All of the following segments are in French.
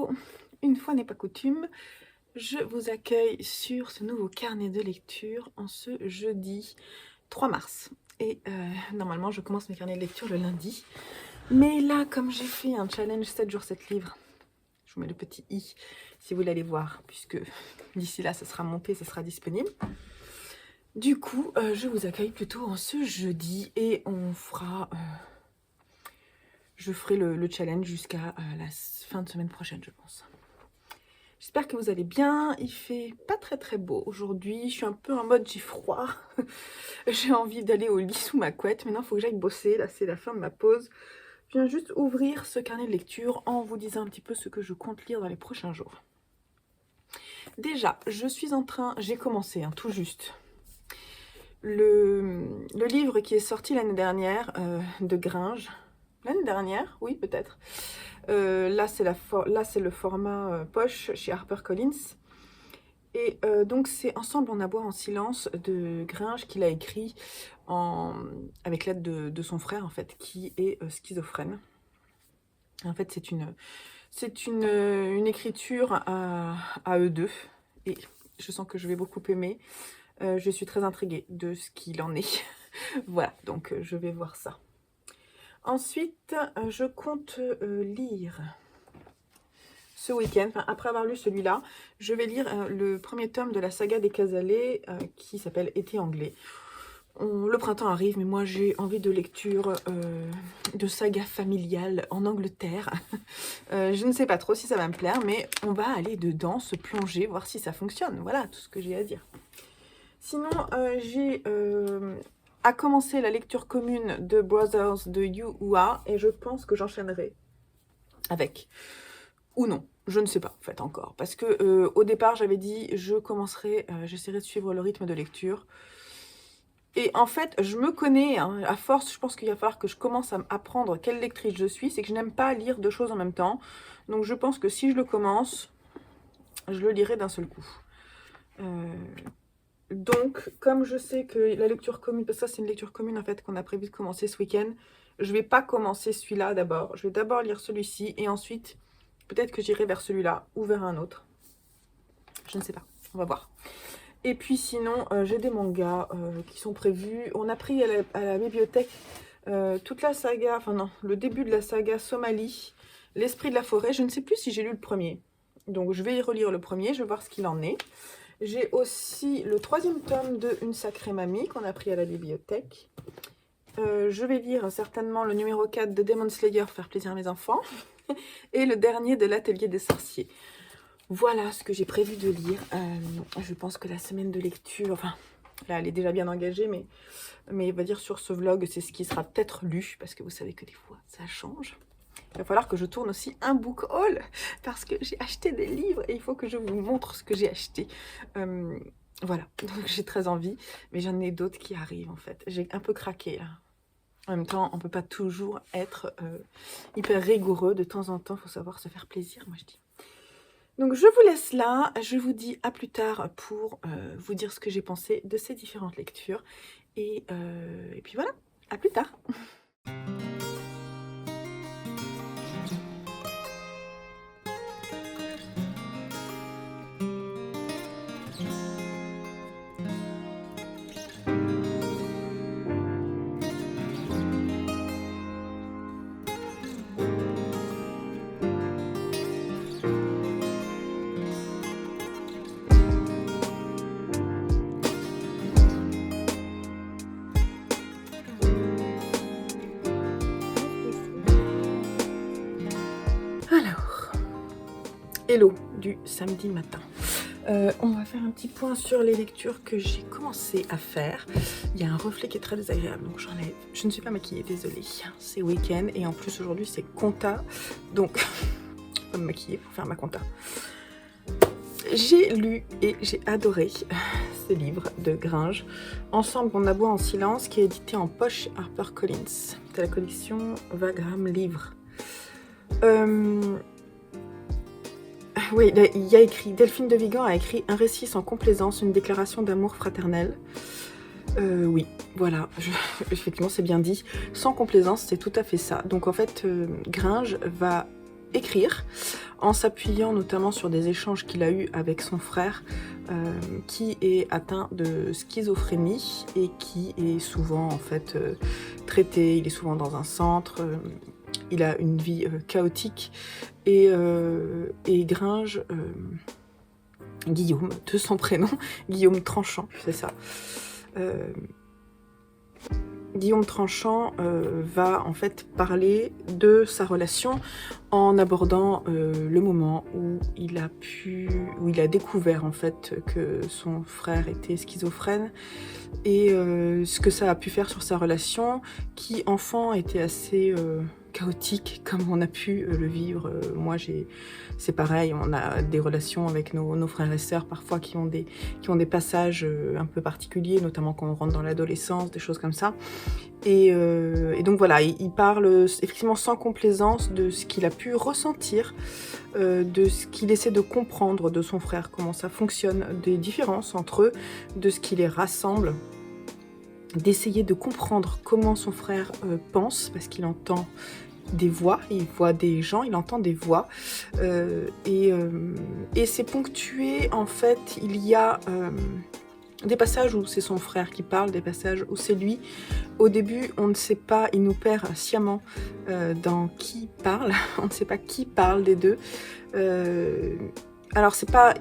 hello! Une fois n'est pas coutume, je vous accueille sur ce nouveau carnet de lecture en ce jeudi 3 mars. Et normalement, je commence mes carnets de lecture le lundi. Mais là, comme j'ai fait un challenge 7 jours 7 livres, je vous mets le petit i si vous voulez aller voir, puisque d'ici là, ça sera monté, ça sera disponible. Du coup, je vous accueille plutôt en ce jeudi et on fera... je ferai le challenge jusqu'à la fin de semaine prochaine, je pense. J'espère que vous allez bien. Il fait pas très beau aujourd'hui. Je suis un peu en mode j'ai froid. J'ai envie d'aller au lit sous ma couette. Maintenant, il faut que j'aille bosser. Là, c'est la fin de ma pause. Je viens juste ouvrir ce carnet de lecture en vous disant un petit peu ce que je compte lire dans les prochains jours. Déjà, je suis en train... J'ai commencé, tout juste. Le livre qui est sorti l'année dernière de Gringe. L'année dernière, oui, peut-être. Là, c'est le format poche chez HarperCollins. Et donc, c'est Ensemble, on aboie en silence de Gringe qu'il a écrit avec l'aide de son frère, en fait, qui est schizophrène. En fait, c'est une écriture à eux deux. Et je sens que je vais beaucoup aimer. Je suis très intriguée de ce qu'il en est. Voilà, donc je vais voir ça. Ensuite, je compte lire ce week-end, après avoir lu celui-là, je vais lire le premier tome de la saga des Casalets qui s'appelle Été anglais. Le printemps arrive, mais moi j'ai envie de lecture de saga familiale en Angleterre. Je ne sais pas trop si ça va me plaire, mais on va aller dedans, se plonger, voir si ça fonctionne. Voilà tout ce que j'ai à dire. Sinon, j'ai à commencer la lecture commune de Brothers de Yu Hua et je pense que j'enchaînerai avec, ou non, je ne sais pas en fait encore, parce que au départ j'avais dit j'essaierai de suivre le rythme de lecture, et en fait je me connais, à force je pense qu'il va falloir que je commence à apprendre quelle lectrice je suis, c'est que je n'aime pas lire deux choses en même temps, donc je pense que si je le commence, je le lirai d'un seul coup. Donc, comme je sais que la lecture commune, parce que ça c'est une lecture commune en fait qu'on a prévu de commencer ce week-end, je vais pas commencer celui-là d'abord. Je vais d'abord lire celui-ci et ensuite, peut-être que j'irai vers celui-là ou vers un autre. Je ne sais pas, on va voir. Et puis sinon, j'ai des mangas qui sont prévus. On a pris à la bibliothèque toute la saga, enfin non, le début de la saga Somalie, L'Esprit de la forêt. Je ne sais plus si j'ai lu le premier. Donc je vais y relire le premier, je vais voir ce qu'il en est. J'ai aussi le troisième tome de Une sacrée mamie qu'on a pris à la bibliothèque. Je vais lire certainement le numéro 4 de Demon Slayer pour faire plaisir à mes enfants. Et le dernier de l'Atelier des sorciers. Voilà ce que j'ai prévu de lire. Je pense que la semaine de lecture, enfin là elle est déjà bien engagée, mais on va dire sur ce vlog c'est ce qui sera peut-être lu, parce que vous savez que des fois ça change. Il va falloir que je tourne aussi un book haul parce que j'ai acheté des livres et il faut que je vous montre ce que j'ai acheté. Voilà, donc j'ai très envie, mais j'en ai d'autres qui arrivent en fait. J'ai un peu craqué là. En même temps, on ne peut pas toujours être hyper rigoureux. De temps en temps, il faut savoir se faire plaisir, moi je dis. Donc je vous laisse là, je vous dis à plus tard pour vous dire ce que j'ai pensé de ces différentes lectures. Et puis voilà, à plus tard. Alors, hello du samedi matin. On va faire un petit point sur les lectures que j'ai commencé à faire. Il y a un reflet qui est très désagréable, donc j'enlève. Je ne suis pas maquillée, désolée. C'est week-end et en plus aujourd'hui c'est compta, donc je vais me maquiller pour faire ma compta. J'ai lu et j'ai adoré ce livre de Gringe, Ensemble on aboie en silence, qui est édité en poche HarperCollins, de la collection Wagram Livres. Oui, il y a écrit, Delphine de Vigan a écrit un récit sans complaisance, une déclaration d'amour fraternel. Oui, voilà, effectivement c'est bien dit, sans complaisance, c'est tout à fait ça. Donc en fait, Gringe va écrire en s'appuyant notamment sur des échanges qu'il a eus avec son frère qui est atteint de schizophrénie et qui est souvent en fait traité, il est souvent dans un centre, il a une vie chaotique et Gringe, Guillaume, de son prénom, Guillaume Tranchant, c'est ça. Guillaume Tranchant va en fait parler de sa relation en abordant le moment où il a découvert en fait que son frère était schizophrène et ce que ça a pu faire sur sa relation qui enfant était assez chaotique comme on a pu le vivre. Moi c'est pareil, on a des relations avec nos frères et sœurs parfois qui ont des passages un peu particuliers, notamment quand on rentre dans l'adolescence, des choses comme ça. Et donc voilà, il parle effectivement sans complaisance de ce qu'il a pu ressentir, de ce qu'il essaie de comprendre de son frère, comment ça fonctionne, des différences entre eux, de ce qui les rassemble, d'essayer de comprendre comment son frère pense, parce qu'il entend des voix, il voit des gens, il entend des voix, et c'est ponctué, en fait, il y a des passages où c'est son frère qui parle, des passages où c'est lui. Au début, on ne sait pas, il nous perd sciemment dans qui parle, on ne sait pas qui parle des deux. Alors c'est pas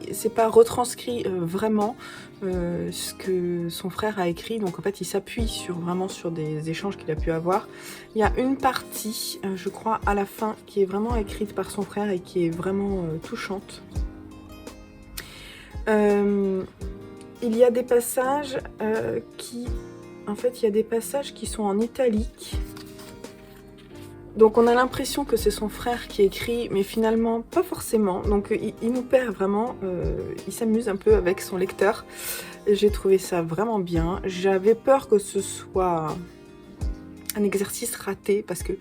retranscrit vraiment ce que son frère a écrit, donc en fait il s'appuie vraiment sur des échanges qu'il a pu avoir. Il y a une partie, je crois, à la fin, qui est vraiment écrite par son frère et qui est vraiment touchante. Il y a des passages qui sont en italique. Donc on a l'impression que c'est son frère qui écrit, mais finalement pas forcément. Donc il nous perd vraiment, il s'amuse un peu avec son lecteur. J'ai trouvé ça vraiment bien. J'avais peur que ce soit un exercice raté parce que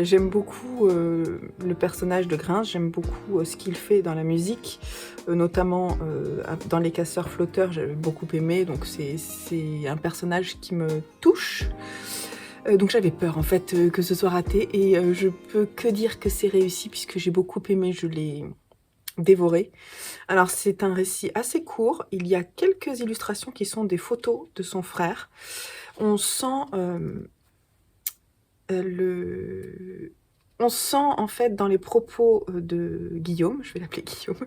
j'aime beaucoup le personnage de Gringe, j'aime beaucoup ce qu'il fait dans la musique, notamment dans Les Casseurs Flotteurs, j'avais beaucoup aimé, donc c'est un personnage qui me touche. Donc j'avais peur en fait que ce soit raté et je peux que dire que c'est réussi puisque j'ai beaucoup aimé, je l'ai dévoré. Alors c'est un récit assez court, il y a quelques illustrations qui sont des photos de son frère. On sent en fait dans les propos de Guillaume, je vais l'appeler Guillaume,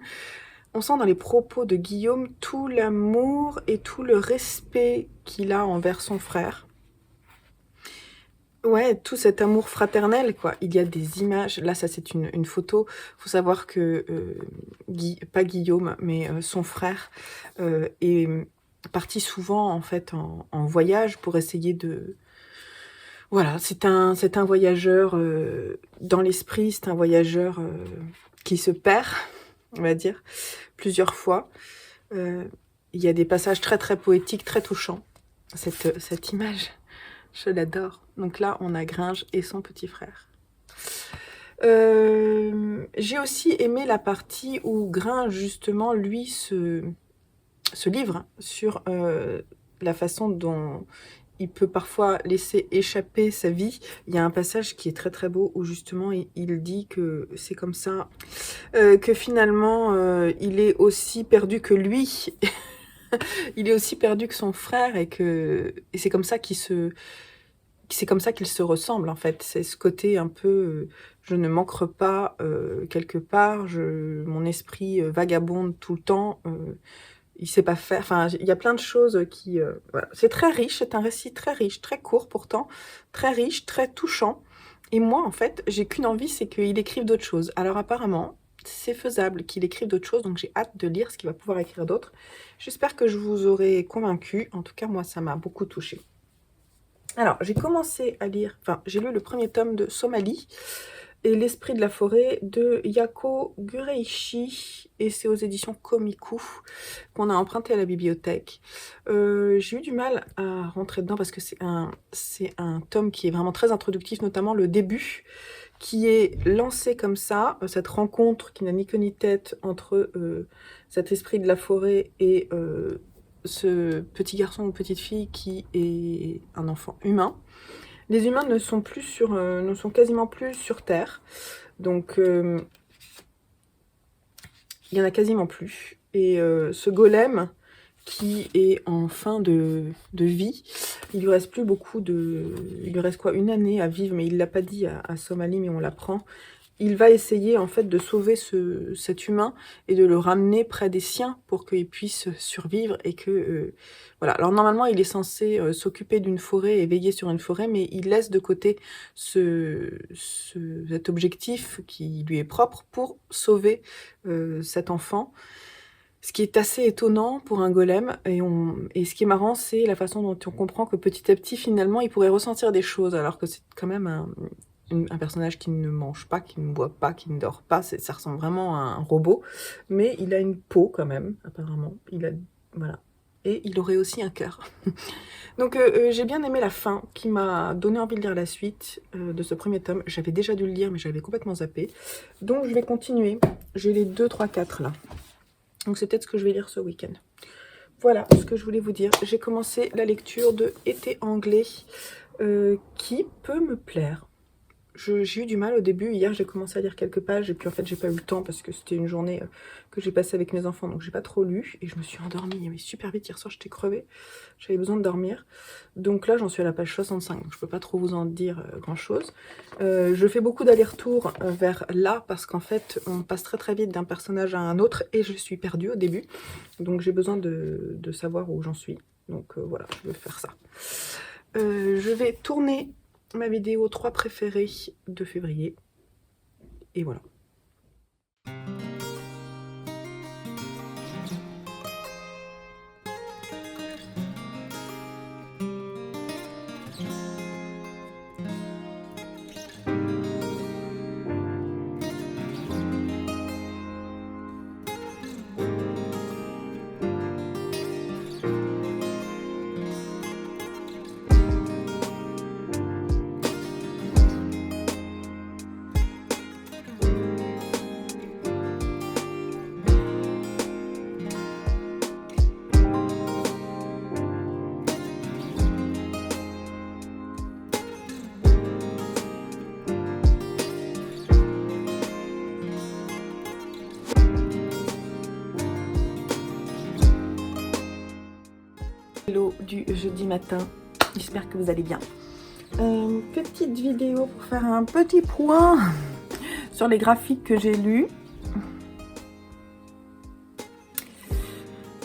on sent dans les propos de Guillaume tout l'amour et tout le respect qu'il a envers son frère. Ouais, tout cet amour fraternel, quoi. Il y a des images. Là, ça, c'est une photo. Il faut savoir que, pas Guillaume, mais son frère est parti souvent, en fait, en voyage pour essayer de... Voilà, c'est un voyageur dans l'esprit, c'est un voyageur qui se perd, on va dire, plusieurs fois. Il y a des passages très, très poétiques, très touchants. Cette image... Je l'adore. Donc là, on a Gringe et son petit frère. J'ai aussi aimé la partie où Gringe, justement, lui, se livre sur la façon dont il peut parfois laisser échapper sa vie. Il y a un passage qui est très très beau où justement il dit que c'est comme ça, que finalement il est aussi perdu que lui. Il est aussi perdu que son frère et c'est comme ça qu'il se ressemblent en fait. C'est ce côté un peu je ne manquerai pas quelque part, mon esprit vagabonde tout le temps, il sait pas faire, enfin il y a plein de choses qui... voilà. C'est très riche, c'est un récit très riche, très court pourtant, très riche, très touchant. Et moi en fait, j'ai qu'une envie, c'est qu'il écrive d'autres choses. Alors apparemment, c'est faisable qu'il écrive d'autres choses, donc j'ai hâte de lire ce qu'il va pouvoir écrire d'autre. J'espère que je vous aurai convaincu. En tout cas, moi, ça m'a beaucoup touchée. Alors, j'ai commencé à lire, enfin, j'ai lu le premier tome de Somalie et L'Esprit de la forêt de Yako Gureishi, et c'est aux éditions Komiku qu'on a emprunté à la bibliothèque. J'ai eu du mal à rentrer dedans parce que c'est un tome qui est vraiment très introductif, notamment le début, qui est lancé comme ça, cette rencontre qui n'a ni queue ni tête entre cet esprit de la forêt et ce petit garçon ou petite fille qui est un enfant humain. Les humains ne sont quasiment plus sur Terre. Donc il y en a quasiment plus. Et ce golem qui est en fin de vie, il lui reste plus beaucoup de... Il lui reste quoi, une année à vivre, mais il l'a pas dit à Somali, mais on l'apprend. Il va essayer en fait de sauver cet humain et de le ramener près des siens pour qu'il puisse survivre et que... voilà. Alors normalement, il est censé s'occuper d'une forêt et veiller sur une forêt, mais il laisse de côté cet objectif qui lui est propre pour sauver cet enfant. Ce qui est assez étonnant pour un golem, et ce qui est marrant, c'est la façon dont on comprend que petit à petit, finalement, il pourrait ressentir des choses, alors que c'est quand même un personnage qui ne mange pas, qui ne boit pas, qui ne dort pas, ça ressemble vraiment à un robot, mais il a une peau quand même, apparemment, voilà, et il aurait aussi un cœur. Donc j'ai bien aimé la fin, qui m'a donné envie de lire la suite de ce premier tome. J'avais déjà dû le lire, mais j'avais complètement zappé, donc je vais continuer. J'ai les 2, 3, 4 là. Donc c'est peut-être ce que je vais lire ce week-end. Voilà ce que je voulais vous dire. J'ai commencé la lecture de Été anglais, qui peut me plaire. J'ai eu du mal au début. Hier, j'ai commencé à lire quelques pages et puis en fait, j'ai pas eu le temps parce que c'était une journée que j'ai passée avec mes enfants, donc j'ai pas trop lu et je me suis endormie mais super vite. Hier soir, j'étais crevée. J'avais besoin de dormir. Donc là, j'en suis à la page 65, donc je peux pas trop vous en dire grand-chose. Je fais beaucoup d'allers-retours vers là parce qu'en fait, on passe très très vite d'un personnage à un autre et je suis perdue au début. Donc j'ai besoin de savoir où j'en suis. Donc voilà, je vais faire ça. Je vais tourner ma vidéo 3 préférées de février. Et voilà. Hello du jeudi matin, j'espère que vous allez bien. Petite vidéo pour faire un petit point sur les graphiques que j'ai lus.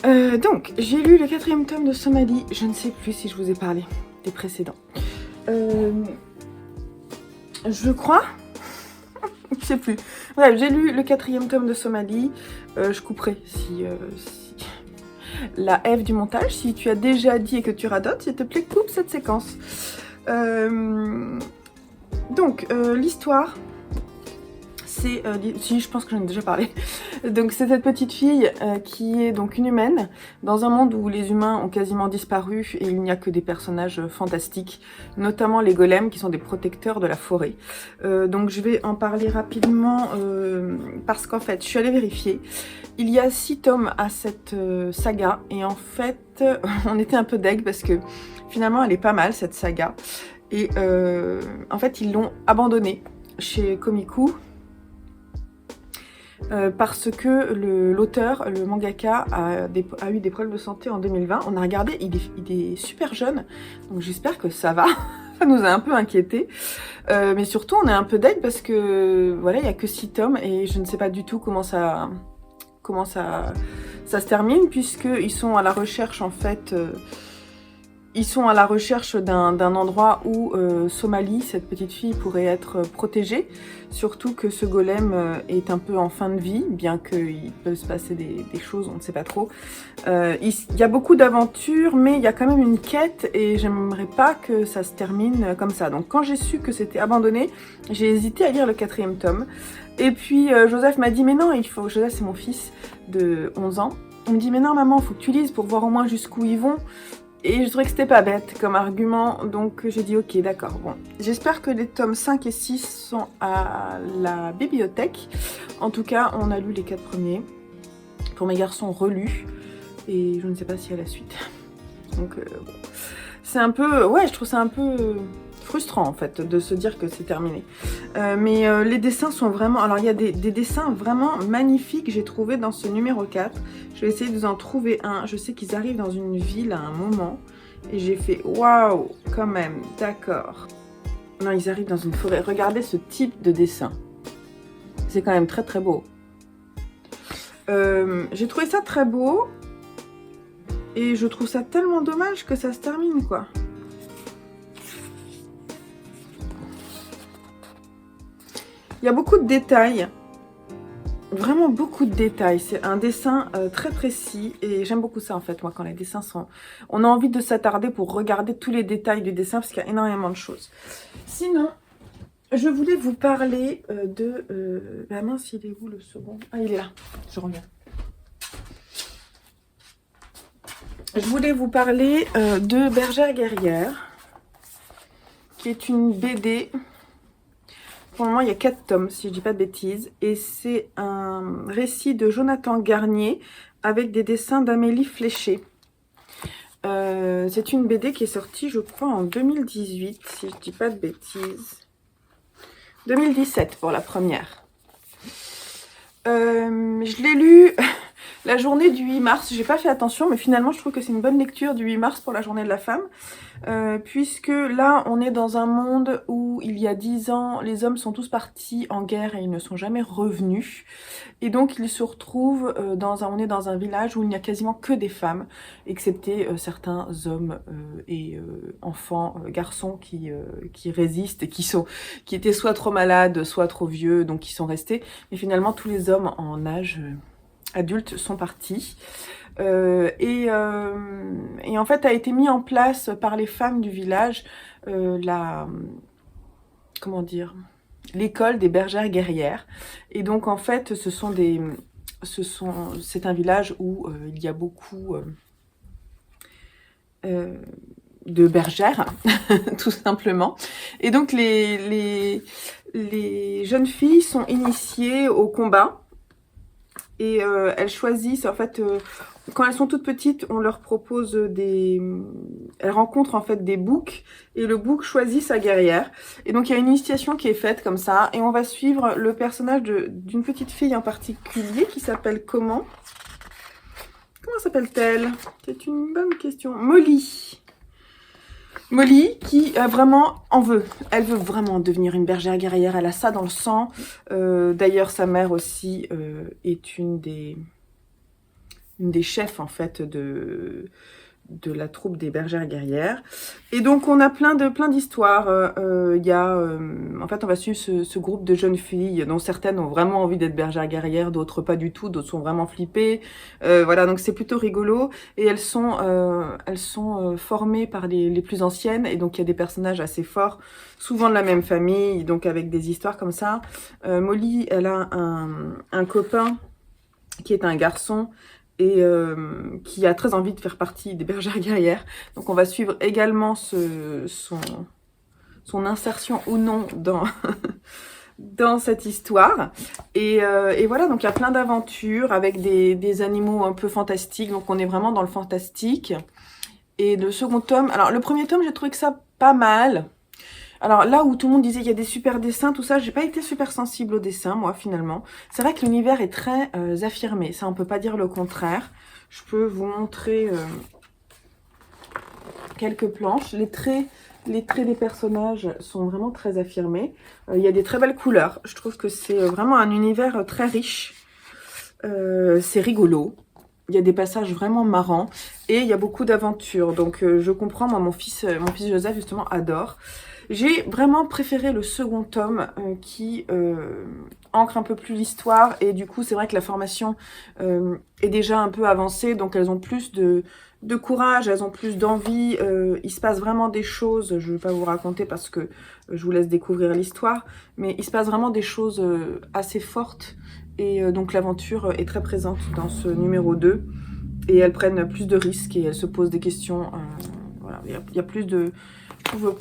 Donc, j'ai lu le 4e tome de Somali. Je ne sais plus si je vous ai parlé des précédents. Je crois. Je sais plus. Voilà, j'ai lu le 4e tome de Somali. Je couperai si la F du montage. Si tu as déjà dit et que tu radotes, s'il te plaît, coupe cette séquence. Donc, l'histoire, c'est... si, je pense que j'en ai déjà parlé. Donc, c'est cette petite fille qui est donc une humaine, dans un monde où les humains ont quasiment disparu et il n'y a que des personnages fantastiques, notamment les golems qui sont des protecteurs de la forêt. Donc, je vais en parler rapidement parce qu'en fait, je suis allée vérifier. Il y a 6 tomes à cette saga et en fait, on était un peu deg parce que finalement, elle est pas mal cette saga. Et en fait, ils l'ont abandonnée chez Komiku parce que l'auteur, le mangaka, a eu des problèmes de santé en 2020. On a regardé, il est super jeune, donc j'espère que ça va. Ça nous a un peu inquiétés. Mais surtout, on est un peu deg parce que voilà, il n'y a que 6 tomes et je ne sais pas du tout comment ça se termine, puisqu'ils sont à la recherche en fait... Ils sont à la recherche d'un endroit où Somali, cette petite fille, pourrait être protégée. Surtout que ce golem est un peu en fin de vie, bien qu'il peut se passer des choses, on ne sait pas trop. Il y a beaucoup d'aventures, mais il y a quand même une quête et j'aimerais pas que ça se termine comme ça. Donc quand j'ai su que c'était abandonné, j'ai hésité à lire le 4e tome. Et puis Joseph m'a dit, mais non, il faut... Joseph, c'est mon fils de 11 ans. Il me dit, mais non maman, il faut que tu lises pour voir au moins jusqu'où ils vont. Et je trouvais que c'était pas bête comme argument, donc j'ai dit ok, d'accord. Bon, j'espère que les tomes 5 et 6 sont à la bibliothèque. En tout cas, on a lu les 4 premiers. Pour mes garçons, relus. Et je ne sais pas s'il y a la suite. Donc bon. C'est un peu... Ouais, je trouve ça un peu... frustrant en fait de se dire que c'est terminé. Mais les dessins sont vraiment... Alors il y a des dessins vraiment magnifiques, j'ai trouvé dans ce numéro 4. Je vais essayer de vous en trouver un. Je sais qu'ils arrivent dans une ville à un moment. Et j'ai fait waouh, quand même, d'accord. Non, ils arrivent dans une forêt. Regardez ce type de dessin. C'est quand même très très beau. J'ai trouvé ça très beau. Et je trouve ça tellement dommage que ça se termine, quoi. Il y a beaucoup de détails. Vraiment beaucoup de détails. C'est un dessin très précis. Et j'aime beaucoup ça, en fait, moi, quand les dessins sont... On a envie de s'attarder pour regarder tous les détails du dessin, parce qu'il y a énormément de choses. Sinon, je voulais vous parler de... Ah mince, il est où le second? Ah, il est là. Je reviens. Je voulais vous parler de Bergère guerrière, qui est une BD. Pour le moment, il y a 4 tomes, si je ne dis pas de bêtises. Et c'est un récit de Jonathan Garnier avec des dessins d'Amélie Fléché. C'est une BD qui est sortie, je crois, en 2018, si je ne dis pas de bêtises. 2017 pour la première. Je l'ai lu la journée du 8 mars. J'ai pas fait attention, mais finalement, je trouve que c'est une bonne lecture du 8 mars pour la journée de la femme. Puisque là, on est dans un monde où, il y a 10 ans, les hommes sont tous partis en guerre et ils ne sont jamais revenus. Et donc, ils se retrouvent, on est dans un village où il n'y a quasiment que des femmes, excepté certains hommes et enfants, garçons qui résistent et qui étaient soit trop malades, soit trop vieux, donc qui sont restés. Mais finalement, tous les hommes en âge adulte sont partis. Et en fait a été mis en place par les femmes du village comment dire, l'école des bergères guerrières. Et donc en fait c'est un village où il y a beaucoup de bergères tout simplement. Et donc les jeunes filles sont initiées au combat. Et elles choisissent, en fait, quand elles sont toutes petites, on leur propose elles rencontrent en fait des boucs, et le bouc choisit sa guerrière. Et donc il y a une initiation qui est faite comme ça, et on va suivre le personnage d'une petite fille en particulier qui s'appelle comment? Comment s'appelle-t-elle? C'est une bonne question. Molly. Molly qui vraiment en veut. Elle veut vraiment devenir une bergère guerrière. Elle a ça dans le sang. D'ailleurs, sa mère aussi est une des chefs en fait de la troupe des bergères guerrières. Et donc on a plein d'histoires. En fait, on va suivre ce groupe de jeunes filles dont certaines ont vraiment envie d'être bergères guerrières, d'autres pas du tout, d'autres sont vraiment flippées. Voilà, donc c'est plutôt rigolo. Et elles sont formées par les plus anciennes, et donc il y a des personnages assez forts, souvent de la même famille, donc avec des histoires comme ça. Molly, elle a un copain qui est un garçon, et qui a très envie de faire partie des bergères guerrières. Donc on va suivre également son insertion ou non dans cette histoire. Et voilà, donc il y a plein d'aventures avec des animaux un peu fantastiques. Donc on est vraiment dans le fantastique. Et le second tome... Alors le premier tome, j'ai trouvé que ça pas mal. Alors là où tout le monde disait qu'il y a des super dessins, tout ça, j'ai pas été super sensible au dessin, moi, finalement. C'est vrai que l'univers est très affirmé, ça on peut pas dire le contraire. Je peux vous montrer quelques planches. Les traits des personnages sont vraiment très affirmés. Il y a des très belles couleurs. Je trouve que c'est vraiment un univers très riche. C'est rigolo. Il y a des passages vraiment marrants. Et il y a beaucoup d'aventures. Donc je comprends, moi, mon fils Joseph, justement, adore. J'ai vraiment préféré le second tome qui ancre un peu plus l'histoire, et du coup c'est vrai que la formation est déjà un peu avancée, donc elles ont plus de courage, elles ont plus d'envie, il se passe vraiment des choses, je ne vais pas vous raconter parce que je vous laisse découvrir l'histoire, mais il se passe vraiment des choses assez fortes, et donc l'aventure est très présente dans ce numéro 2, et elles prennent plus de risques et elles se posent des questions, voilà, il y a plus de... Je trouve,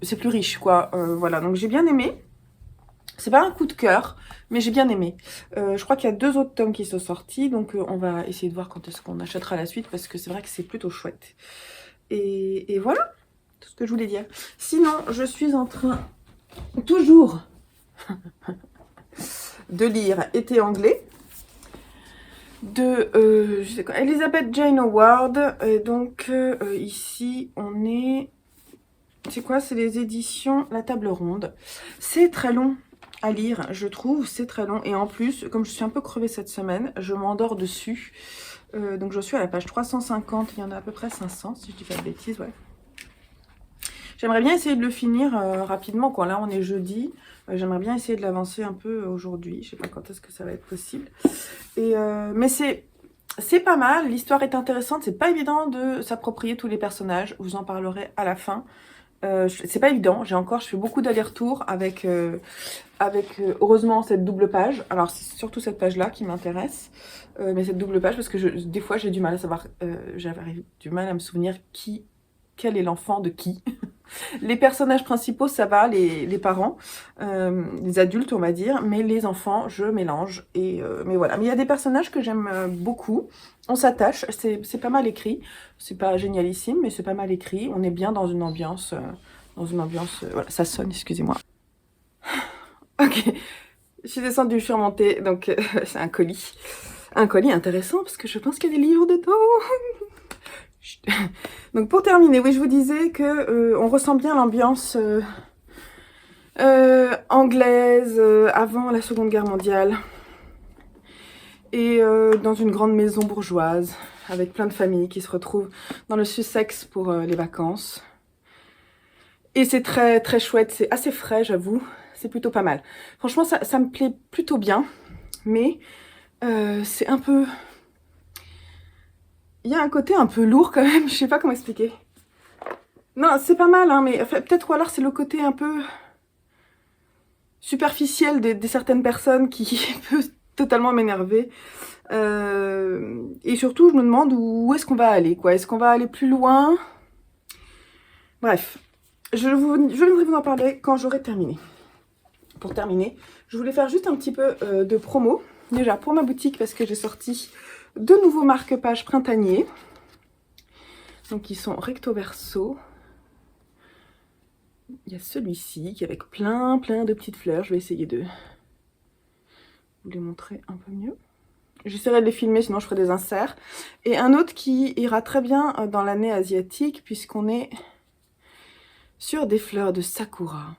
c'est plus riche, quoi. Voilà, donc j'ai bien aimé. C'est pas un coup de cœur, mais j'ai bien aimé. Je crois qu'il y a 2 autres tomes qui sont sortis, donc on va essayer de voir quand est-ce qu'on achètera la suite, parce que c'est vrai que c'est plutôt chouette. Et voilà. tout ce que je voulais dire. Sinon, je suis en train, toujours, de lire Été anglais de je sais quoi, Elizabeth Jane Howard. Et donc ici on est, c'est quoi, c'est les éditions La Table Ronde. C'est très long à lire, je trouve, c'est très long, et en plus comme je suis un peu crevée cette semaine, je m'endors dessus. Donc je suis à la page 350, il y en a à peu près 500 si je dis pas de bêtises. Ouais, j'aimerais bien essayer de le finir rapidement, quoi. Là on est jeudi. J'aimerais bien essayer de l'avancer un peu aujourd'hui. Je sais pas quand est-ce que ça va être possible. Et mais c'est pas mal. L'histoire est intéressante. C'est pas évident de s'approprier tous les personnages. Je vous en parlerai à la fin. C'est pas évident. Je fais beaucoup d'allers-retours avec heureusement cette double page. Alors c'est surtout cette page-là qui m'intéresse. Mais cette double page parce que des fois j'ai du mal à savoir. J'avais du mal à me souvenir quel est l'enfant de qui. Les personnages principaux, ça va, les parents, les adultes, on va dire, mais les enfants, je mélange. Mais voilà, mais il y a des personnages que j'aime beaucoup. On s'attache, c'est pas mal écrit. C'est pas génialissime, mais c'est pas mal écrit. On est bien dans une ambiance, voilà, ça sonne, excusez-moi. Ok, je suis descendue, je suis remontée, donc c'est un colis. Un colis intéressant, parce que je pense qu'il y a des livres dedans. Donc pour terminer, oui, je vous disais que on ressent bien l'ambiance anglaise avant la Seconde Guerre mondiale, et dans une grande maison bourgeoise avec plein de familles qui se retrouvent dans le Sussex pour les vacances. Et c'est très très chouette, c'est assez frais, j'avoue, c'est plutôt pas mal. Franchement, ça me plaît plutôt bien, mais c'est un peu... Il y a un côté un peu lourd quand même, je sais pas comment expliquer. Non, c'est pas mal, hein, mais enfin, peut-être, ou alors c'est le côté un peu superficiel de certaines personnes qui peut totalement m'énerver. Et surtout, je me demande où est-ce qu'on va aller, quoi. Est-ce qu'on va aller plus loin? Bref, je viendrai vous en parler quand j'aurai terminé. Pour terminer, je voulais faire juste un petit peu de promo. Déjà, pour ma boutique, parce que j'ai sorti de nouveaux marque-pages printaniers. Donc, ils sont recto verso. Il y a celui-ci qui est avec plein de petites fleurs. Je vais essayer de vous les montrer un peu mieux. J'essaierai de les filmer, sinon je ferai des inserts. Et un autre qui ira très bien dans l'année asiatique, puisqu'on est sur des fleurs de sakura.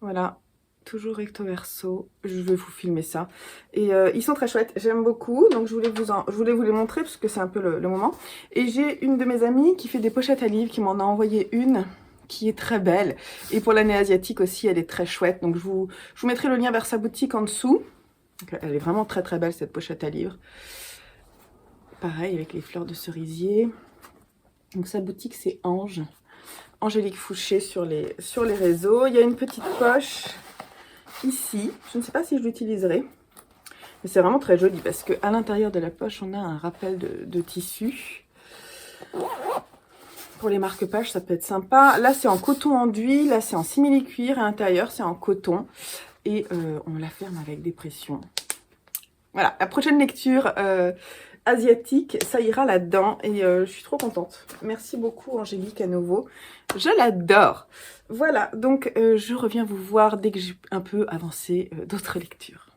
Voilà. Toujours recto verso, je vais vous filmer ça. Et ils sont très chouettes, j'aime beaucoup, donc je voulais vous les montrer parce que c'est un peu le moment. Et j'ai une de mes amies qui fait des pochettes à livres, qui m'en a envoyé une qui est très belle. Et pour l'année asiatique aussi, elle est très chouette. Donc je vous mettrai le lien vers sa boutique en dessous. Donc, elle est vraiment très très belle cette pochette à livres. Pareil avec les fleurs de cerisier. Donc sa boutique c'est Ange. Angélique Fouché sur les réseaux. Il y a une petite poche ici, je ne sais pas si je l'utiliserai, mais c'est vraiment très joli parce qu'à l'intérieur de la poche, on a un rappel de tissu. Pour les marque-pages, ça peut être sympa. Là, c'est en coton enduit, là, c'est en simili-cuir, à l'intérieur, c'est en coton. Et on la ferme avec des pressions. Voilà, la prochaine lecture asiatique, ça ira là-dedans. Et je suis trop contente. Merci beaucoup, Angélique, à nouveau. Je l'adore. Voilà, donc je reviens vous voir dès que j'ai un peu avancé d'autres lectures.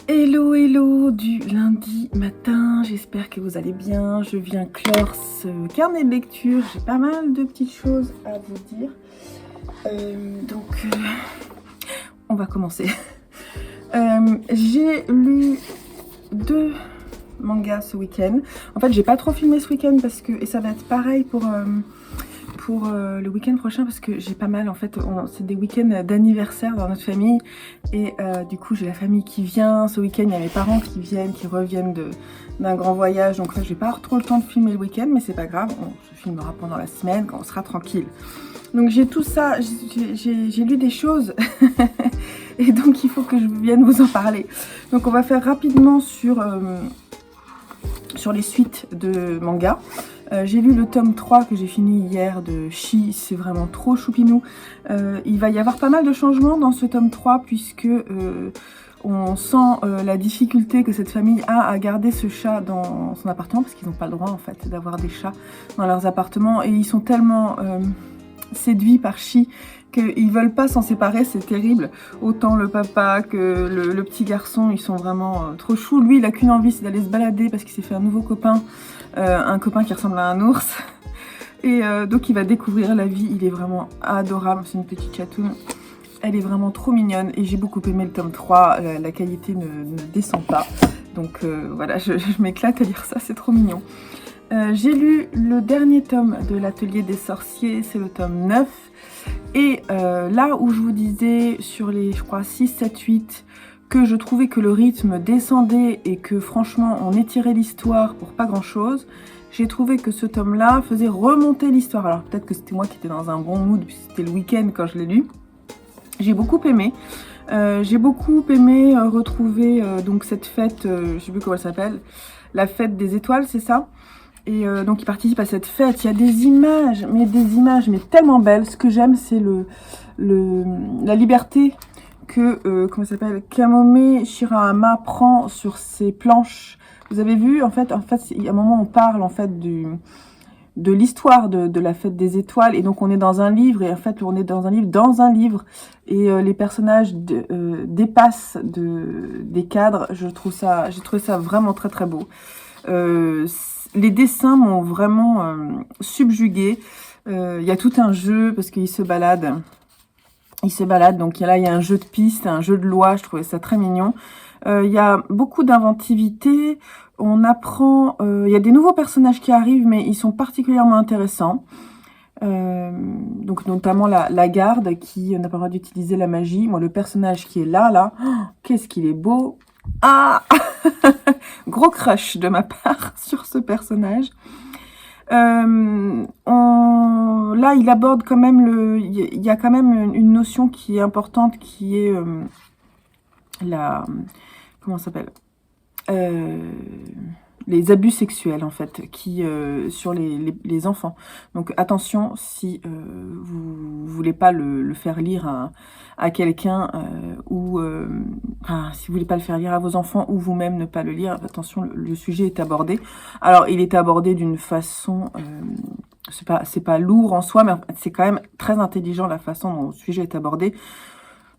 Hello, hello du lundi matin, j'espère que vous allez bien. Je viens clore ce carnet de lecture, j'ai pas mal de petites choses à vous dire. On va commencer. J'ai lu 2 mangas ce week-end. En fait, j'ai pas trop filmé ce week-end parce que, et ça va être pareil pour le week-end prochain parce que j'ai pas mal, en fait, c'est des week-ends d'anniversaire dans notre famille et du coup j'ai la famille qui vient ce week-end, il y a mes parents qui viennent, qui reviennent d'un grand voyage, donc là j'ai pas trop le temps de filmer le week-end, mais c'est pas grave, on se filmera pendant la semaine quand on sera tranquille. Donc j'ai tout ça, j'ai lu des choses et donc il faut que je vienne vous en parler. Donc on va faire rapidement sur les suites de manga. J'ai lu le tome 3 que j'ai fini hier de Chi, c'est vraiment trop choupinou. Il va y avoir pas mal de changements dans ce tome 3 puisque on sent la difficulté que cette famille a à garder ce chat dans son appartement parce qu'ils n'ont pas le droit en fait d'avoir des chats dans leurs appartements et ils sont tellement séduits par Chi qu'ils veulent pas s'en séparer, c'est terrible. Autant le papa que le petit garçon, ils sont vraiment trop choux. Lui, il a qu'une envie, c'est d'aller se balader parce qu'il s'est fait un nouveau copain, un copain qui ressemble à un ours. Et donc il va découvrir la vie, il est vraiment adorable, c'est une petite chatoune. Elle est vraiment trop mignonne et j'ai beaucoup aimé le tome 3, la qualité ne descend pas. Donc voilà, je m'éclate à lire ça, c'est trop mignon. J'ai lu le dernier tome de l'Atelier des Sorciers, c'est le tome 9. Et là où je vous disais sur les, je crois, 6, 7, 8, que je trouvais que le rythme descendait et que franchement on étirait l'histoire pour pas grand chose, j'ai trouvé que ce tome-là faisait remonter l'histoire. Alors peut-être que c'était moi qui étais dans un bon mood, puisque c'était le week-end quand je l'ai lu. J'ai beaucoup aimé. Retrouver donc cette fête, je sais plus comment elle s'appelle, la fête des étoiles, c'est ça? Et donc il participe à cette fête, il y a des images mais tellement belles. Ce que j'aime, c'est la liberté que comment ça s'appelle, Kamome Shirahama prend sur ses planches. Vous avez vu, en fait, il y a un moment on parle en fait de l'histoire de la fête des étoiles, et donc on est dans un livre, et en fait on est dans un livre, et les personnages dépassent des cadres. J'ai trouvé ça vraiment très très beau. Les dessins m'ont vraiment subjuguée. Il y a tout un jeu parce qu'ils se baladent. Donc là il y a un jeu de piste, un jeu de loi. Je trouvais ça très mignon. Il y a beaucoup d'inventivité. On apprend. Il y a des nouveaux personnages qui arrivent, mais ils sont particulièrement intéressants. Donc notamment la garde qui n'a pas le droit d'utiliser la magie. Moi, le personnage qui est là, oh, qu'est-ce qu'il est beau! Ah gros crush de ma part sur ce personnage. Là, il aborde quand même il y a quand même une notion qui est importante, qui est comment ça s'appelle, les abus sexuels en fait, sur les enfants. Donc attention, si vous voulez pas le faire lire à quelqu'un, si vous voulez pas le faire lire à vos enfants ou vous-même ne pas le lire, attention, le sujet est abordé. Alors il est abordé d'une façon, c'est pas lourd en soi, mais c'est quand même très intelligent la façon dont le sujet est abordé.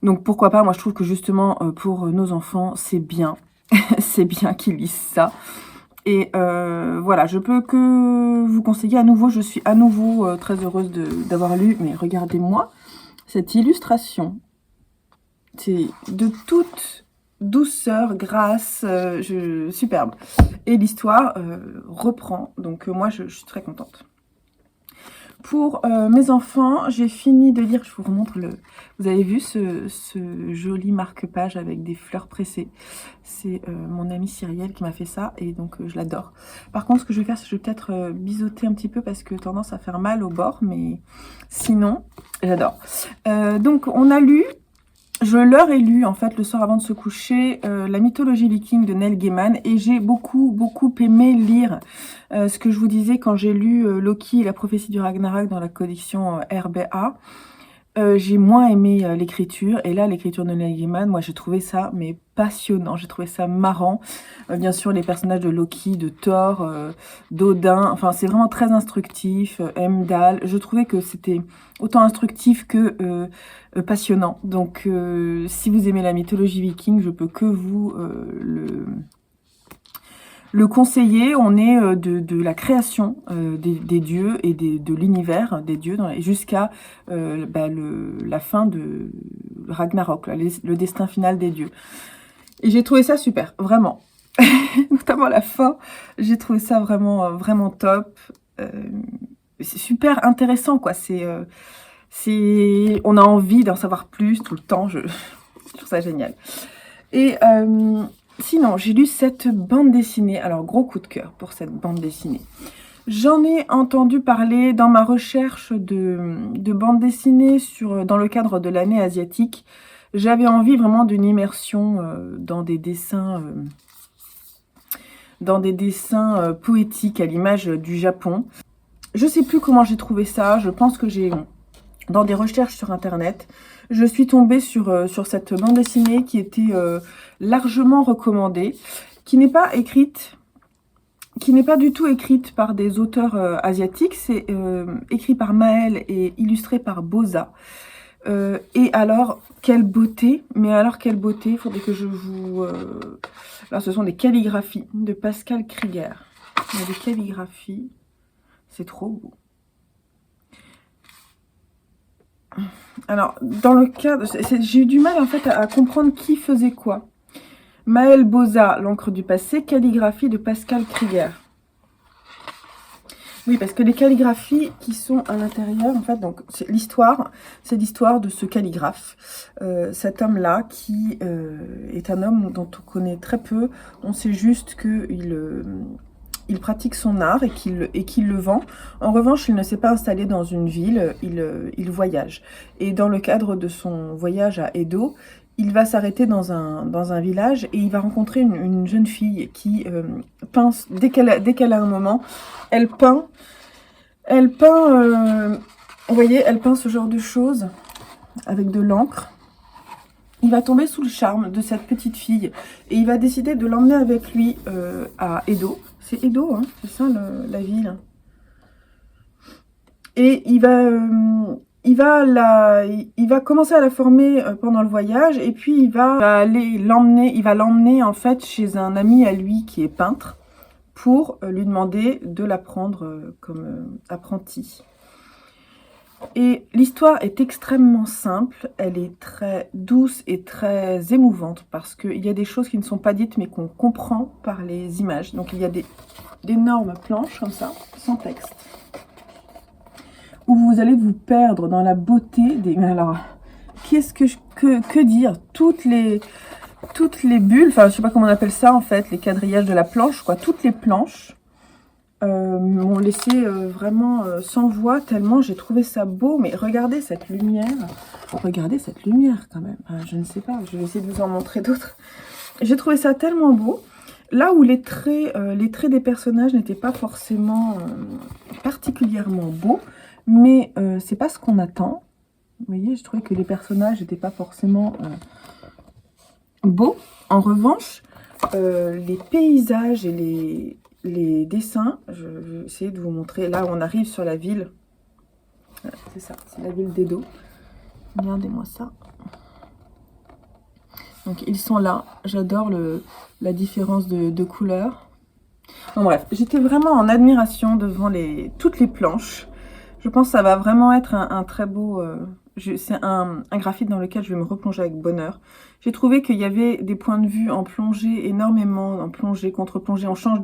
Donc pourquoi pas, moi je trouve que justement pour nos enfants c'est bien, c'est bien qu'ils lisent ça. Et voilà, je peux que vous conseiller à nouveau, je suis à nouveau très heureuse d'avoir lu, mais regardez-moi cette illustration. C'est de toute douceur, grâce, superbe. Et l'histoire reprend, donc moi je suis très contente. Pour mes enfants, j'ai fini de lire, je vous remontre vous avez vu ce joli marque-page avec des fleurs pressées. C'est mon amie Cyrielle qui m'a fait ça et donc je l'adore. Par contre, ce que je vais faire, c'est que je vais peut-être biseauter un petit peu parce que tendance à faire mal au bord, mais sinon, j'adore. Donc, on a lu, je leur ai lu en fait le soir avant de se coucher, la mythologie viking de Neil Gaiman, et j'ai beaucoup aimé lire ce que je vous disais quand j'ai lu Loki et la prophétie du Ragnarok dans la collection RBA. J'ai moins aimé l'écriture, et là l'écriture de Neil Gaiman, moi j'ai trouvé ça mais passionnant, j'ai trouvé ça marrant. Bien sûr les personnages de Loki, de Thor, d'Odin, enfin c'est vraiment très instructif, Heimdall, je trouvais que c'était autant instructif que passionnant. Donc si vous aimez la mythologie viking, je peux que vous le conseiller. On est de la création des dieux et de l'univers des dieux jusqu'à la fin de Ragnarok, là, le destin final des dieux. Et j'ai trouvé ça super, vraiment. Notamment la fin, j'ai trouvé ça vraiment, vraiment top. C'est super intéressant, quoi. On a envie d'en savoir plus tout le temps. Je trouve ça génial. Et sinon, j'ai lu cette bande dessinée. Alors, gros coup de cœur pour cette bande dessinée. J'en ai entendu parler dans ma recherche de bande dessinée dans le cadre de l'année asiatique. J'avais envie vraiment d'une immersion dans des dessins poétiques à l'image du Japon. Je sais plus comment j'ai trouvé ça. Je pense que dans des recherches sur internet, je suis tombée sur cette bande dessinée qui était largement recommandée, qui n'est pas du tout écrite par des auteurs asiatiques. C'est écrit par Maël et illustré par Boza. Et alors, quelle beauté! Mais alors, quelle beauté! Il faudrait que je vous... Là, ce sont des calligraphies de Pascal Krieger. Il y a des calligraphies. C'est trop beau. Alors, dans le cadre... J'ai eu du mal, en fait, à comprendre qui faisait quoi. Maël Boza, l'encre du passé. Calligraphie de Pascal Krieger. Oui, parce que les calligraphies qui sont à l'intérieur, en fait, donc c'est l'histoire de ce calligraphe, cet homme-là qui est un homme dont on connaît très peu. On sait juste qu'il pratique son art et qu'il le vend. En revanche, il ne s'est pas installé dans une ville, il voyage. Et dans le cadre de son voyage à Edo, il va s'arrêter dans un village et il va rencontrer une jeune fille qui peint, dès qu'elle a un moment, elle peint, vous voyez, elle peint ce genre de choses avec de l'encre. Il va tomber sous le charme de cette petite fille et il va décider de l'emmener avec lui à Edo. C'est Edo, hein, c'est ça la ville. Et il va commencer à la former pendant le voyage et puis il va l'emmener en fait chez un ami à lui qui est peintre pour lui demander de la prendre comme apprentie. Et l'histoire est extrêmement simple, elle est très douce et très émouvante parce qu'il y a des choses qui ne sont pas dites mais qu'on comprend par les images. Donc il y a d'énormes planches comme ça, sans texte, où vous allez vous perdre dans la beauté des... Mais alors, que dire? Toutes les bulles, enfin je sais pas comment on appelle ça en fait, les quadrillages de la planche, quoi, toutes les planches m'ont laissé vraiment sans voix tellement j'ai trouvé ça beau. Mais regardez cette lumière quand même. Je ne sais pas, je vais essayer de vous en montrer d'autres. J'ai trouvé ça tellement beau. Là où les traits des personnages n'étaient pas forcément particulièrement beaux, mais c'est pas ce qu'on attend. Vous voyez, je trouvais que les personnages n'étaient pas forcément beaux. En revanche, les paysages et les dessins, je vais essayer de vous montrer. Là, on arrive sur la ville. Voilà, c'est ça, c'est la ville d'Edo. Regardez-moi ça. Donc, ils sont là. J'adore la différence de couleurs. Bon, bref, j'étais vraiment en admiration devant toutes les planches. Je pense que ça va vraiment être un très beau... c'est un graphite dans lequel je vais me replonger avec bonheur. J'ai trouvé qu'il y avait des points de vue en plongée énormément, en plongée, contre-plongée. On change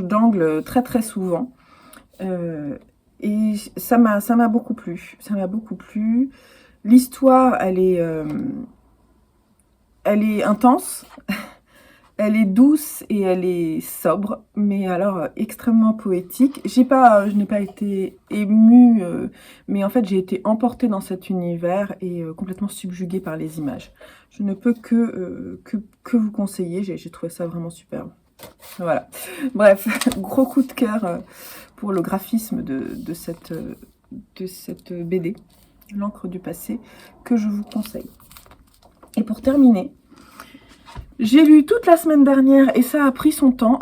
d'angle très très souvent. Et ça m'a beaucoup plu. Ça m'a beaucoup plu. L'histoire, elle est intense. Elle est douce et elle est sobre, mais alors extrêmement poétique. Je n'ai pas été émue, mais en fait j'ai été emportée dans cet univers et complètement subjuguée par les images. Je ne peux que vous conseiller, j'ai trouvé ça vraiment superbe. Voilà. Bref, gros coup de cœur pour le graphisme de cette BD. l'encre du passé, que je vous conseille. Et pour terminer, j'ai lu toute la semaine dernière, et ça a pris son temps,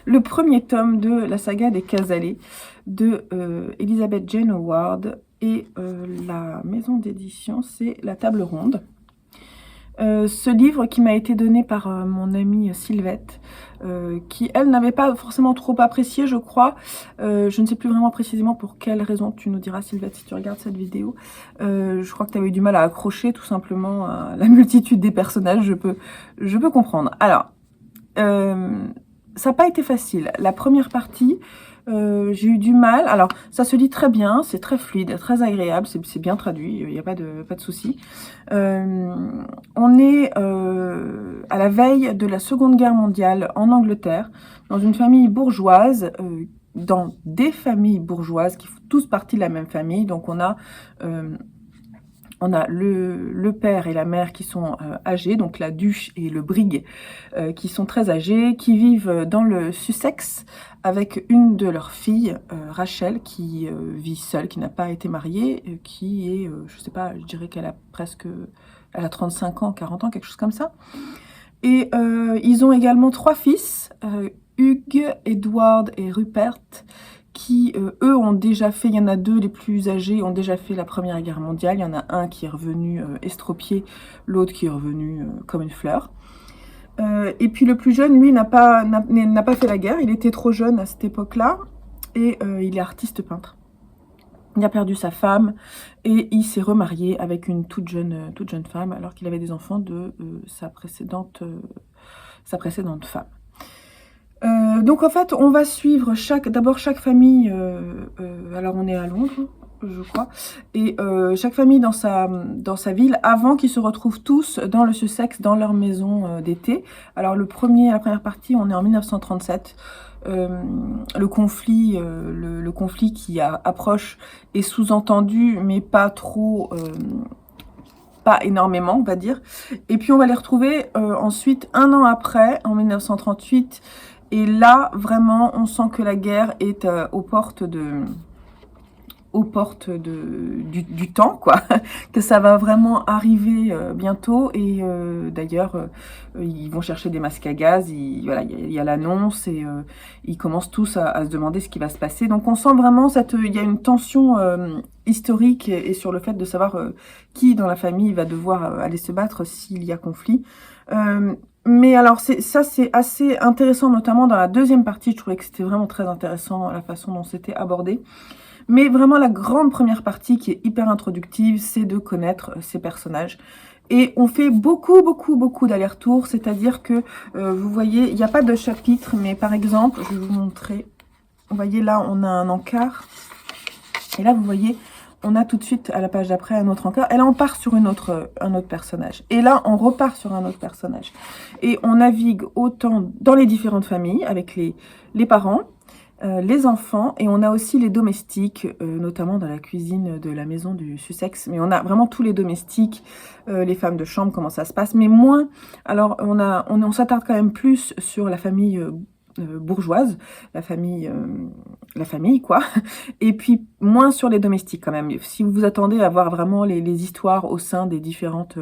le premier tome de la saga des Casalets de Elizabeth Jane Howard, et la maison d'édition, c'est La Table Ronde. Ce livre qui m'a été donné par mon amie Sylvette, qui elle n'avait pas forcément trop apprécié, je crois. Je ne sais plus vraiment précisément pour quelle raison, tu nous diras Sylvette si tu regardes cette vidéo. Je crois que tu avais eu du mal à accrocher tout simplement à la multitude des personnages, je peux comprendre. Alors, ça n'a pas été facile. La première partie, j'ai eu du mal. Alors, ça se lit très bien, c'est très fluide, très agréable, c'est bien traduit, il n'y a pas de souci. On est à la veille de la Seconde Guerre mondiale en Angleterre, dans une famille bourgeoise, dans des familles bourgeoises qui font tous partie de la même famille. Donc, on a le père et la mère qui sont âgés, donc la Duche et le Brig, qui sont très âgés, qui vivent dans le Sussex avec une de leurs filles, Rachel, qui vit seule, qui n'a pas été mariée, qui est, je sais pas, je dirais qu'elle a elle a 35 ans, 40 ans, quelque chose comme ça. Et ils ont également 3 fils, Hugh, Edward et Rupert, qui, eux, ont déjà fait, il y en a 2, les plus âgés, ont déjà fait la Première Guerre mondiale. Il y en a un qui est revenu estropié, l'autre qui est revenu comme une fleur. Et puis le plus jeune, lui, n'a pas fait la guerre, il était trop jeune à cette époque-là, et il est artiste peintre. Il a perdu sa femme, et il s'est remarié avec une toute jeune femme, alors qu'il avait des enfants de sa précédente femme. Donc en fait, on va suivre d'abord chaque famille, alors on est à Londres, je crois, et chaque famille dans sa ville, avant qu'ils se retrouvent tous dans le Sussex, dans leur maison d'été. Alors la première partie, on est en 1937, le conflit qui approche est sous-entendu, mais pas trop... pas énormément, on va dire. Et puis on va les retrouver ensuite, un an après, en 1938, et là, vraiment, on sent que la guerre est aux portes du temps, quoi, que ça va vraiment arriver bientôt. Et d'ailleurs, ils vont chercher des masques à gaz, voilà, il y a l'annonce, et ils commencent tous à se demander ce qui va se passer. Donc on sent vraiment il y a une tension historique, et sur le fait de savoir qui dans la famille va devoir aller se battre s'il y a conflit. Mais alors, c'est assez intéressant, notamment dans la deuxième partie. Je trouvais que c'était vraiment très intéressant la façon dont c'était abordé. Mais vraiment, la grande première partie qui est hyper introductive, c'est de connaître ces personnages. Et on fait beaucoup d'allers-retours, c'est-à-dire que, vous voyez, il n'y a pas de chapitre, mais par exemple, je vais vous montrer. Vous voyez, là, on a un encart. Et là, vous voyez, on a tout de suite, à la page d'après, un autre encart. Et là, on part sur un autre personnage. Et là, on repart sur un autre personnage. Et on navigue autant dans les différentes familles, avec les parents, les enfants, et on a aussi les domestiques, notamment dans la cuisine de la maison du Sussex. Mais on a vraiment tous les domestiques, les femmes de chambre, comment ça se passe. Mais moins, alors on s'attarde quand même plus sur la famille bourgeoise, la famille quoi, et puis moins sur les domestiques quand même. Si vous vous attendez à voir vraiment les histoires au sein des différentes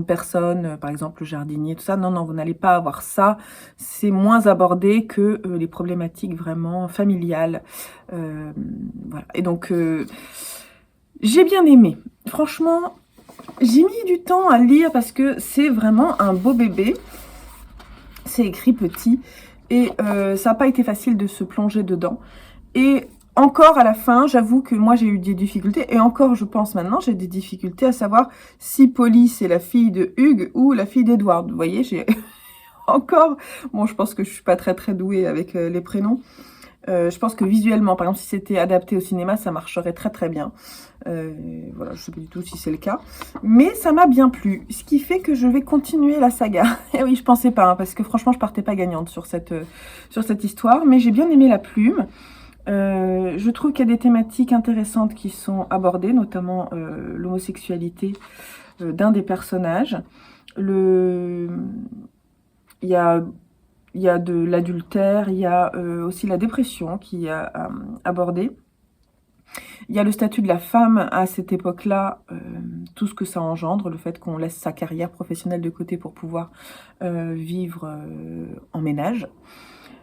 personnes, par exemple le jardinier, tout ça, non, vous n'allez pas avoir ça. C'est moins abordé que les problématiques vraiment familiales. Voilà. Et donc, j'ai bien aimé. Franchement, j'ai mis du temps à lire parce que c'est vraiment un beau bébé. C'est écrit petit, et ça n'a pas été facile de se plonger dedans. Et encore à la fin, j'avoue que moi j'ai eu des difficultés, et encore je pense maintenant, j'ai des difficultés à savoir si Polly c'est la fille de Hugh ou la fille d'Edward. Vous voyez, j'ai encore... Bon, je pense que je suis pas très douée avec les prénoms. Je pense que visuellement, par exemple, si c'était adapté au cinéma, ça marcherait très bien. Voilà, je sais pas du tout si c'est le cas. Mais ça m'a bien plu, ce qui fait que je vais continuer la saga. Et oui, je pensais pas, hein, parce que franchement, je partais pas gagnante sur cette histoire. Mais j'ai bien aimé la plume. Je trouve qu'il y a des thématiques intéressantes qui sont abordées, notamment l'homosexualité d'un des personnages. Il y a de l'adultère, il y a aussi la dépression qui est abordée. Il y a le statut de la femme à cette époque-là, tout ce que ça engendre, le fait qu'on laisse sa carrière professionnelle de côté pour pouvoir vivre en ménage.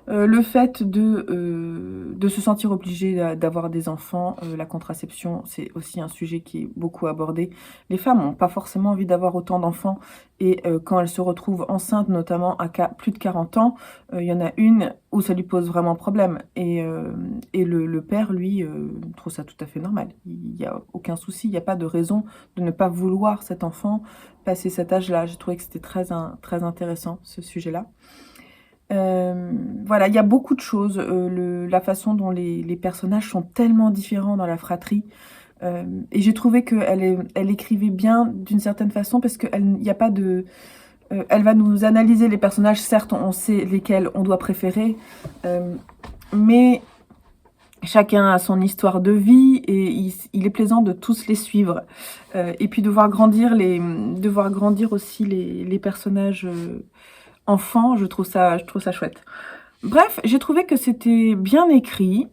Le fait de se sentir obligé d'avoir des enfants, la contraception, c'est aussi un sujet qui est beaucoup abordé. Les femmes n'ont pas forcément envie d'avoir autant d'enfants et quand elles se retrouvent enceintes, notamment à plus de 40 ans, il y en a une où ça lui pose vraiment problème. Et le père, lui, trouve ça tout à fait normal. Il n'y a aucun souci, il n'y a pas de raison de ne pas vouloir cet enfant passer cet âge-là. J'ai trouvé que c'était très intéressant, ce sujet-là. Voilà, il y a beaucoup de choses. La façon dont les personnages sont tellement différents dans la fratrie. Et j'ai trouvé qu'elle écrivait bien d'une certaine façon parce qu'il n'y a pas de... elle va nous analyser les personnages, certes on sait lesquels on doit préférer, mais chacun a son histoire de vie et il est plaisant de tous les suivre. Et puis de voir grandir aussi les personnages... enfant, je trouve ça chouette. Bref, j'ai trouvé que c'était bien écrit,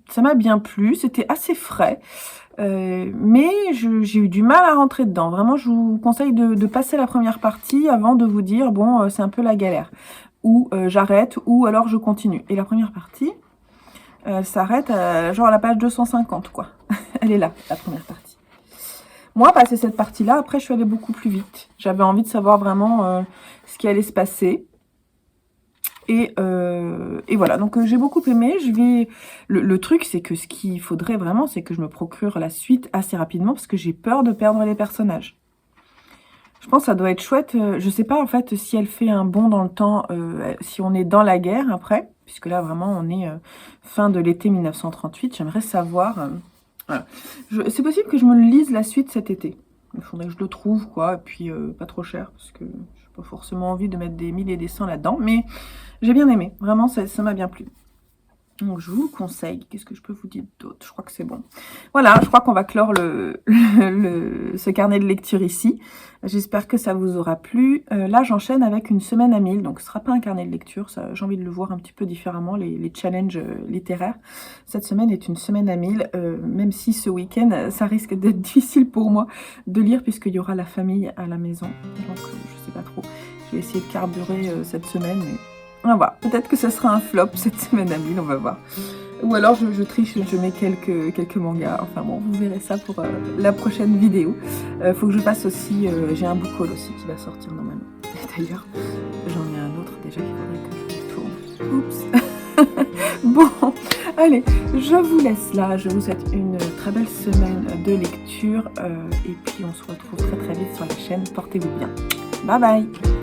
ça m'a bien plu, c'était assez frais, mais j'ai eu du mal à rentrer dedans. Vraiment, je vous conseille de passer la première partie avant de vous dire, bon, c'est un peu la galère, ou j'arrête, ou alors je continue. Et la première partie s'arrête genre à la page 250, quoi. Elle est là, la première partie. Moi, passer cette partie-là, après, je suis allée beaucoup plus vite. J'avais envie de savoir vraiment ce qui allait se passer. Et voilà, donc j'ai beaucoup aimé. Le truc, c'est que ce qu'il faudrait vraiment, c'est que je me procure la suite assez rapidement parce que j'ai peur de perdre les personnages. Je pense que ça doit être chouette. Je sais pas, en fait, si elle fait un bond dans le temps, si on est dans la guerre après, puisque là, vraiment, on est fin de l'été 1938. J'aimerais savoir... Voilà. C'est possible que je me le lise la suite cet été. Il faudrait que je le trouve, quoi, et puis pas trop cher, parce que je n'ai pas forcément envie de mettre des 1000 et des 100 là-dedans, mais j'ai bien aimé, vraiment, ça m'a bien plu. Donc je vous le conseille. Qu'est-ce que je peux vous dire d'autre? Je crois que c'est bon. Voilà, je crois qu'on va clore ce carnet de lecture ici. J'espère que ça vous aura plu. Là, j'enchaîne avec une semaine à 1000. Donc ce ne sera pas un carnet de lecture. J'ai envie de le voir un petit peu différemment, les challenges littéraires. Cette semaine est une semaine à 1000. Même si ce week-end, ça risque d'être difficile pour moi de lire puisqu'il y aura la famille à la maison. Donc je ne sais pas trop. Je vais essayer de carburer cette semaine, mais... on va voir, peut-être que ça sera un flop cette semaine à 1000, on va voir. Ou alors je triche, je mets quelques mangas. Enfin bon, vous verrez ça pour la prochaine vidéo. Faut que je passe aussi, j'ai un book haul aussi qui va sortir normalement. D'ailleurs, j'en ai un autre déjà qu'il faudrait que je tourne. Oups. Bon, allez, je vous laisse là. Je vous souhaite une très belle semaine de lecture. Et puis on se retrouve très vite sur la chaîne. Portez-vous bien. Bye bye.